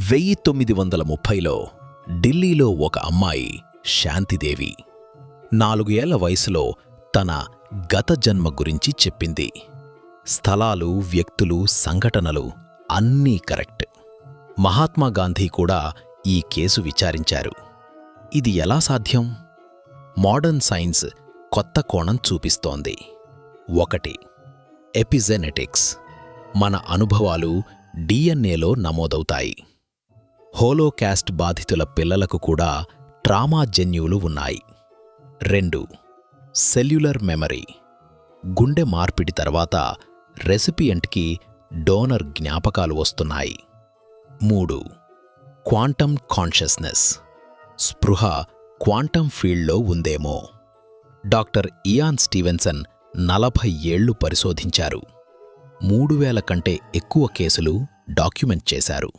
1930లో ఢిల్లీలో ఒక అమ్మాయి శాంతిదేవి 4 ఏళ్ల వయసులో తన గత జన్మ గురించి చెప్పింది. స్థలాలు, వ్యక్తులు, సంఘటనలు అన్నీ కరెక్ట్. మహాత్మాగాంధీ కూడా ఈ కేసు విచారించారు. ఇది ఎలా సాధ్యం? మోడర్న్ సైన్స్ కొత్త కోణం చూపిస్తోంది. 1. ఎపిజెనెటిక్స్. మన అనుభవాలు డిఎన్ఏలో నమోదవుతాయి. హోలోకాస్ట్ బాధితుల పిల్లలకు కూడా ట్రామా జన్యువులు ఉన్నాయి. 2. Cellular memory. గుండె మార్పిడి తర్వాత రెసిపియంట్కి డోనర్ జ్ఞాపకాలు వస్తున్నాయి. 3. Quantum consciousness. స్పృహ క్వాంటమ్ ఫీల్డ్లో ఉందేమో. డాక్టర్ ఇయాన్ స్టీవెన్సన్ 40 ఏళ్లు పరిశోధించారు. 3000 కంటే ఎక్కువ కేసులు డాక్యుమెంట్ చేశారు.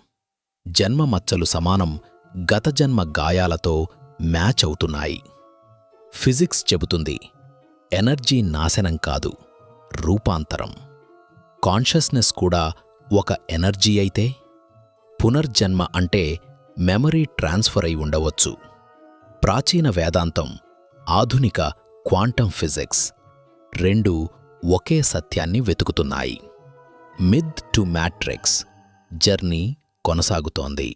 జన్మ మచ్చలు సమానం గత జన్మ గాయాలతో మ్యాచ్ అవుతున్నాయి. ఫిజిక్స్ చెబుతుంది, ఎనర్జీ నాశనం కాదు, రూపాంతరం. కాన్షియస్నెస్ కూడా ఒక ఎనర్జీ అయితే పునర్జన్మ అంటే మెమరీ ట్రాన్స్ఫర్ అయి ఉండవచ్చు. ప్రాచీన వేదాంతం, ఆధునిక క్వాంటమ్ ఫిజిక్స్ రెండూ ఒకే సత్యాన్ని వెతుకుతున్నాయి. మిత్ టు మ్యాట్రిక్స్ జర్నీ కొనసాగుతోంది.